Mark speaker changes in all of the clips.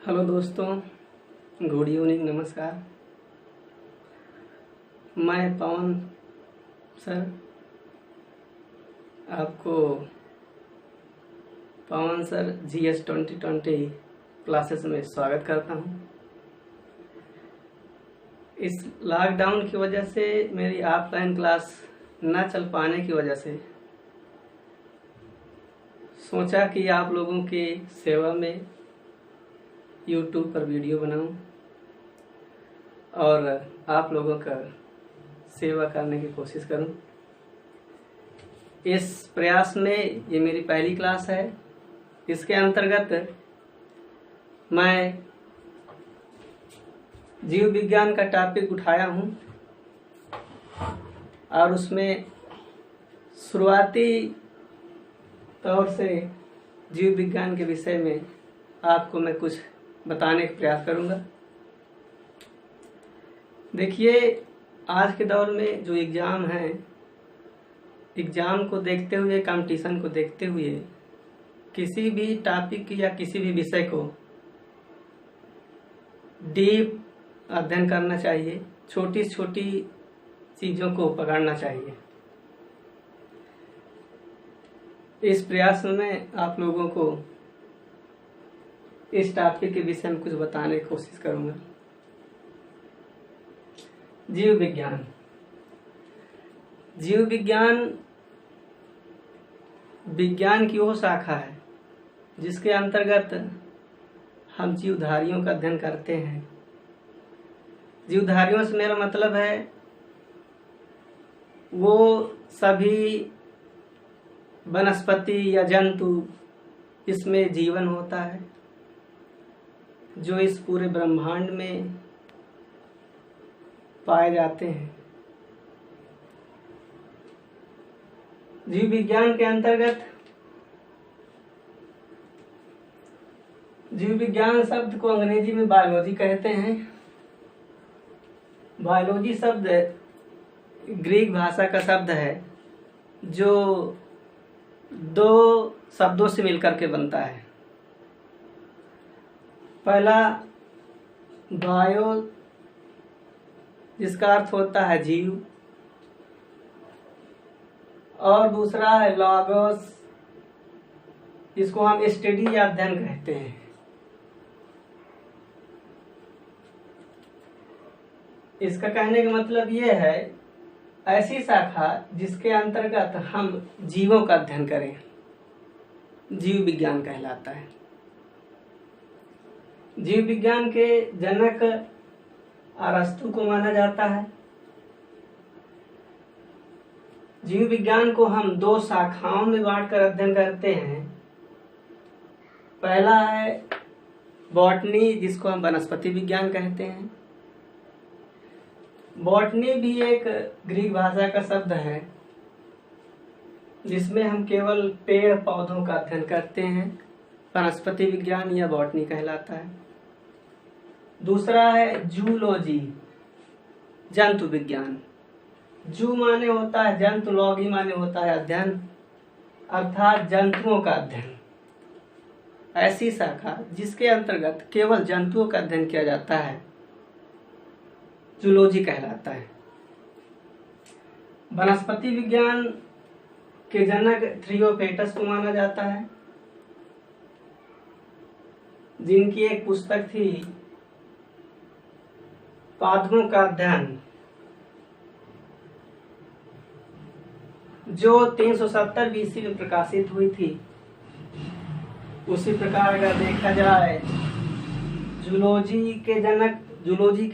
Speaker 1: Hello दोस्तों, good evening, नमस्कार। मैं पवन सर आपको पवन सर GS 2020 क्लासेस में स्वागत करता हूं। इस लॉकडाउन की वजह से मेरी ऑफलाइन क्लास न चल पाने की वजह से सोचा कि आप लोगों की सेवा में YouTube पर वीडियो बनाऊं और आप लोगों का सेवा करने की कोशिश करूं। इस प्रयास में ये मेरी पहली क्लास है। इसके अंतर्गत मैं जीव विज्ञान का टॉपिक उठाया हूं और उसमें शुरुआती तौर से जीव विज्ञान के विषय में आपको मैं कुछ बताने का प्रयास करूंगा। देखिए, आज के दौर में जो एग्ज़ाम है, एग्ज़ाम को देखते हुए, कंपटीशन को देखते हुए किसी भी टॉपिक या किसी भी विषय को डीप अध्ययन करना चाहिए, छोटी छोटी चीज़ों को पकड़ना चाहिए। इस प्रयास में आप लोगों को इस टॉपिक के विषय में कुछ बताने की कोशिश करूंगा। जीव विज्ञान विज्ञान की वो शाखा है जिसके अंतर्गत हम जीवधारियों का अध्ययन करते हैं। जीवधारियों से मेरा मतलब है वो सभी वनस्पति या जंतु इसमें जीवन होता है जो इस पूरे ब्रह्मांड में पाए जाते हैं। जीव विज्ञान के अंतर्गत जीव विज्ञान शब्द को अंग्रेजी में बायोलॉजी कहते हैं। बायोलॉजी शब्द ग्रीक भाषा का शब्द है जो दो शब्दों से मिलकर के बनता है। पहला बायो, जिसका अर्थ होता है जीव, और दूसरा है लॉगोस, जिसको हम स्टडी या अध्ययन कहते हैं। इसका कहने का मतलब यह है ऐसी शाखा जिसके अंतर्गत हम जीवों का अध्ययन करें, जीव विज्ञान कहलाता है। जीव विज्ञान के जनक अरस्तु को माना जाता है। जीव विज्ञान को हम दो शाखाओं में बांटकर अध्ययन करते हैं। पहला है बॉटनी, जिसको हम वनस्पति विज्ञान कहते हैं। बॉटनी भी एक ग्रीक भाषा का शब्द है जिसमें हम केवल पेड़ पौधों का अध्ययन करते हैं। वनस्पति विज्ञान या बॉटनी कहलाता है। दूसरा है जूलॉजी, जंतु विज्ञान। जू माने होता है जंतु, लॉगी माने होता है अध्ययन, अर्थात जंतुओं का अध्ययन। ऐसी शाखा जिसके अंतर्गत केवल जंतुओं का अध्ययन किया जाता है जूलॉजी कहलाता है। वनस्पति विज्ञान के जनक थ्रियोपेटस को माना जाता है, जिनकी एक पुस्तक थी पौधों का अध्ययन, जो 370 BC में प्रकाशित हुई थी। उसी प्रकार अगर देखा जाए जूलॉजी के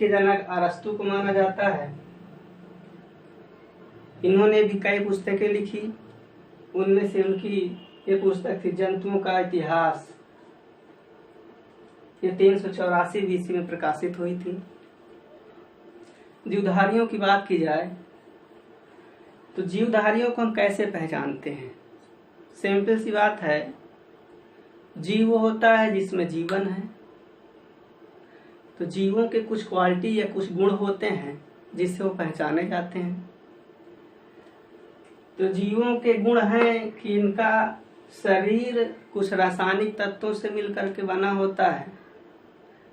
Speaker 1: जनक अरस्तु को माना जाता है। इन्होंने भी कई पुस्तकें लिखी। उनमें से उनकी ये पुस्तक थी जंतुओं का इतिहास। ये 384 BC में प्रकाशित हुई थी। जीवधारियों की बात की जाए तो जीवधारियों को हम कैसे पहचानते हैं? सिंपल सी बात है, जीव वो होता है जिसमें जीवन है। तो जीवों के कुछ क्वालिटी या कुछ गुण होते हैं जिससे वो पहचाने जाते हैं। तो जीवों के गुण हैं कि इनका शरीर कुछ रासायनिक तत्वों से मिलकर के बना होता है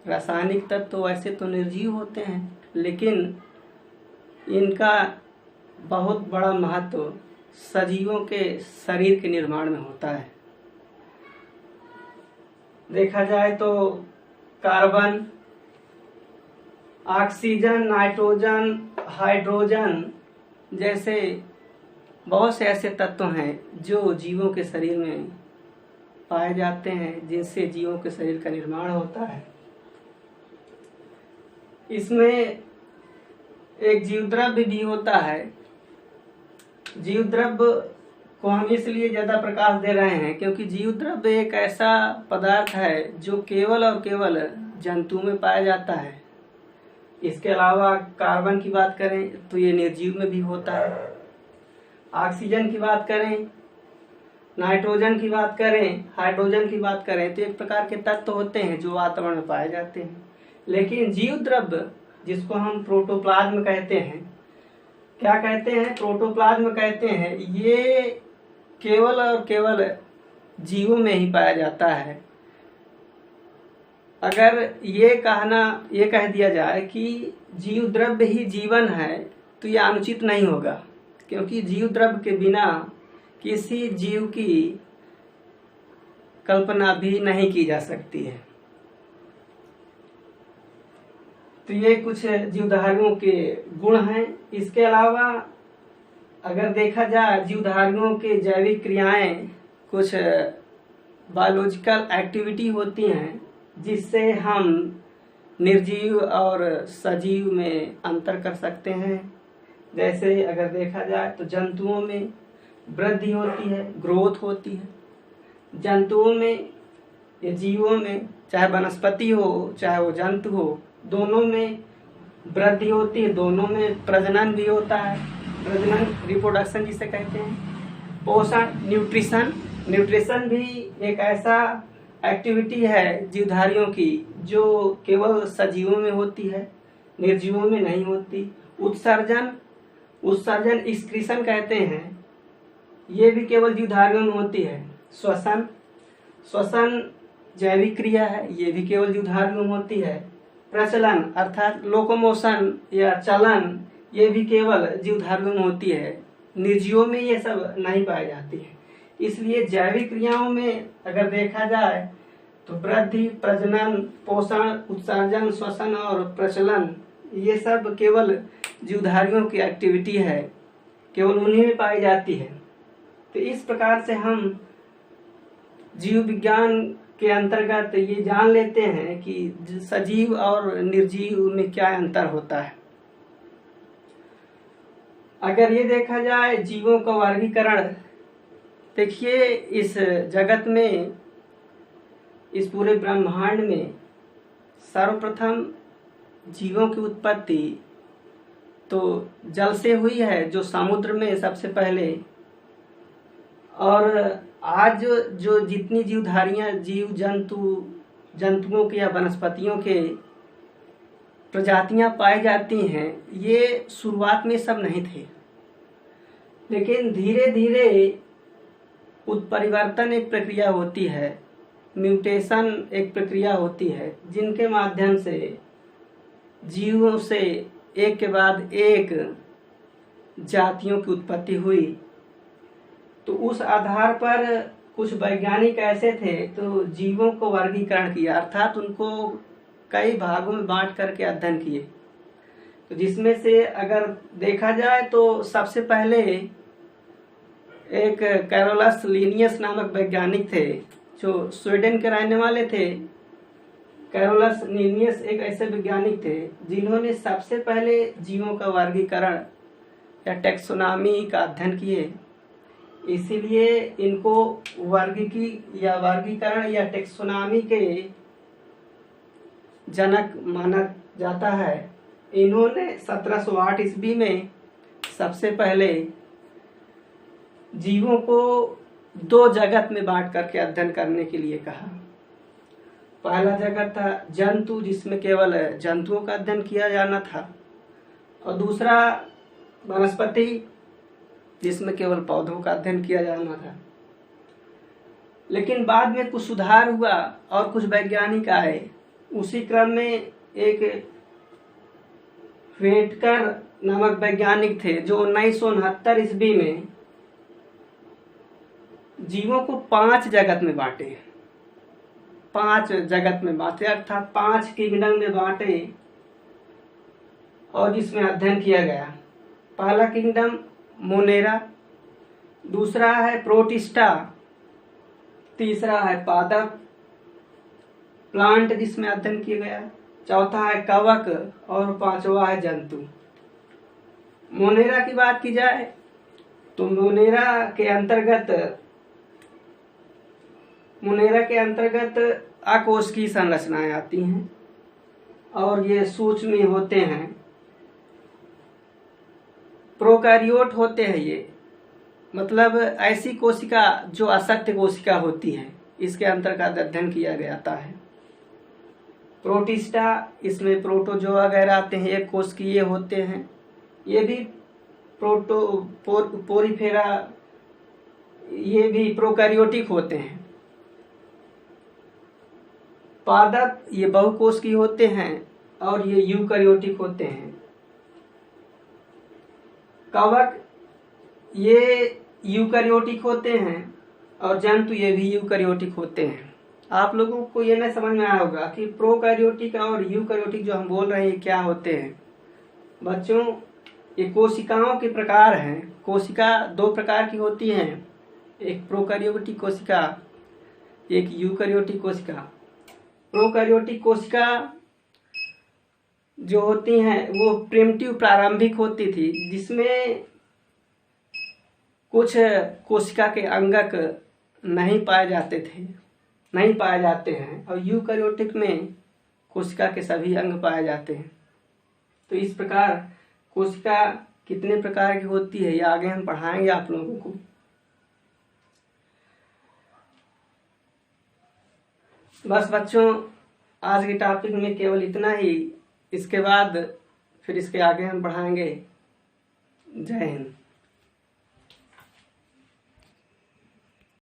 Speaker 1: रासायनिक तत्व तो वैसे तो निर्जीव होते हैं, लेकिन इनका बहुत बड़ा महत्व सजीवों के शरीर के निर्माण में होता है। देखा जाए तो कार्बन, ऑक्सीजन, नाइट्रोजन, हाइड्रोजन जैसे बहुत से ऐसे तत्व हैं जो जीवों के शरीर में पाए जाते हैं, जिनसे जीवों के शरीर का निर्माण होता है। इसमें एक जीवद्रव्य भी होता है। जीवद्रव्य को हम इसलिए ज्यादा प्रकाश दे रहे हैं क्योंकि जीवद्रव्य एक ऐसा पदार्थ है जो केवल और केवल जंतु में पाया जाता है। इसके अलावा कार्बन की बात करें तो ये निर्जीव में भी होता है। ऑक्सीजन की बात करें, नाइट्रोजन की बात करें, हाइड्रोजन की बात करें तो एक प्रकार के तत्व होते हैं जो वातावरण में पाए जाते हैं। लेकिन जीव द्रव्य जिसको हम प्रोटोप्लाज्म कहते हैं, क्या कहते हैं? प्रोटोप्लाज्म कहते हैं। ये केवल और केवल जीवों में ही पाया जाता है। अगर ये कह दिया जाए कि जीव द्रव्य ही जीवन है तो यह अनुचित नहीं होगा, क्योंकि जीव द्रव्य के बिना किसी जीव की कल्पना भी नहीं की जा सकती है। तो ये कुछ जीवधारियों के गुण हैं। इसके अलावा अगर देखा जाए जीवधारियों के जैविक क्रियाएं, कुछ बायोलॉजिकल एक्टिविटी होती हैं जिससे हम निर्जीव और सजीव में अंतर कर सकते हैं। जैसे अगर देखा जाए तो जंतुओं में वृद्धि होती है, ग्रोथ होती है। जंतुओं में या जीवों में, चाहे वनस्पति हो चाहे वो जंतु हो, दोनों में वृद्धि होती है, दोनों में प्रजनन भी होता है। प्रजनन रिप्रोडक्शन जिसे कहते हैं। पोषण, न्यूट्रिशन भी एक ऐसा एक्टिविटी है जीवधारियों की जो केवल सजीवों में होती है, निर्जीवों में नहीं होती। उत्सर्जन एक्सक्रीशन कहते हैं, ये भी केवल जीवधारियों में होती है। श्वसन जैविक क्रिया है, ये भी केवल जीवधारियों में होती है। प्रचलन अर्थात लोकोमोशन या चलन, ये भी केवल जीवधारियों में होती है, निर्जीवों में ये सब नहीं पाई जाती है। इसलिए जैविक क्रियाओं में अगर देखा जाए तो वृद्धि, प्रजनन, पोषण, उत्सर्जन, श्वसन और प्रचलन, ये सब केवल जीवधारियों की एक्टिविटी है, केवल उन्हीं में पाई जाती है। तो इस प्रकार से हम जीव विज्ञान के अंतर्गत ये जान लेते हैं कि सजीव और निर्जीव में क्या अंतर होता है। अगर ये देखा जाए जीवों का वर्गीकरण, देखिए इस जगत में, इस पूरे ब्रह्मांड में सर्वप्रथम जीवों की उत्पत्ति तो जल से हुई है, जो समुद्र में सबसे पहले। और आज जो जितनी जीवधारियां, जीव जंतुओं के या वनस्पतियों के प्रजातियां पाई जाती हैं, ये शुरुआत में सब नहीं थे, लेकिन धीरे धीरे उत्परिवर्तन एक प्रक्रिया होती है, म्यूटेशन एक प्रक्रिया होती है, जिनके माध्यम से जीवों से एक के बाद एक जातियों की उत्पत्ति हुई। तो उस आधार पर कुछ वैज्ञानिक ऐसे थे तो जीवों को वर्गीकरण किया, अर्थात उनको कई भागों में बांट करके अध्ययन किए। तो जिसमें से अगर देखा जाए तो सबसे पहले एक कैरोलस लिनियस नामक वैज्ञानिक थे जो स्वीडन के रहने वाले थे। कैरोलस लिनियस एक ऐसे वैज्ञानिक थे जिन्होंने सबसे पहले जीवों का वर्गीकरण या टैक्सोनॉमी का अध्ययन किए। इसीलिए इनको वर्गीकरण या टैक्सोनॉमी के जनक माना जाता है। इन्होंने 1708 ईस्वी में सबसे पहले जीवों को दो जगत में बांट करके अध्ययन करने के लिए कहा। पहला जगत था जंतु, जिसमें केवल जंतुओं का अध्ययन किया जाना था, और दूसरा वनस्पति, जिसमें केवल पौधों का अध्ययन किया जाना था। लेकिन बाद में कुछ सुधार हुआ और कुछ वैज्ञानिक आए उसी क्रम में एक वेटकर नामक वैज्ञानिक थे जो 1969 ईस्वी में जीवों को 5 जगत में बांटे, 5 जगत में बांटे अर्थात 5 किंगडम में बांटे और जिसमें अध्ययन किया गया। पहला किंगडम मोनेरा, दूसरा है प्रोटिस्टा, तीसरा है पादप प्लांट जिसमें अध्ययन किया गया, चौथा है कवक और पांचवा है जंतु। मोनेरा की बात की जाए तो मोनेरा के अंतर्गत अकोशिकीय संरचनाएं आती हैं और ये सूक्ष्म होते हैं, प्रोकैरियोट होते हैं। ये मतलब ऐसी कोशिका जो असत्य कोशिका होती है, इसके अंतर्गत अध्ययन किया जाता है। प्रोटिस्टा, इसमें प्रोटोजोआ वगैरह आते हैं, एक कोशिकीय होते हैं, ये भी पोरीफेरा, ये भी प्रोकैरियोटिक होते हैं। पादप ये बहुकोशिकीय होते हैं और ये यूकैरियोटिक होते हैं। कवक ये यूकैरियोटिक होते हैं और जंतु ये भी यूकैरियोटिक होते हैं। आप लोगों को ये नहीं समझ में आया होगा कि प्रोकैरियोटिक और यूकैरियोटिक जो हम बोल रहे हैं क्या होते हैं। बच्चों, ये कोशिकाओं के प्रकार हैं। कोशिका 2 प्रकार की होती हैं, एक प्रोकैरियोटिक कोशिका, एक यूकैरियोटिक कोशिका। प्रोकैरियोटिक कोशिका जो होती हैं वो प्रिमिटिव प्रारंभिक होती थी, जिसमें कुछ कोशिका के अंगक नहीं पाए जाते हैं और यूकैरियोटिक में कोशिका के सभी अंग पाए जाते हैं। तो इस प्रकार कोशिका कितने प्रकार की होती है ये आगे हम पढ़ाएंगे आप लोगों को। बस बच्चों, आज के टॉपिक में केवल इतना ही। इसके बाद फिर इसके आगे हम पढ़ाएंगे। जय हिंद।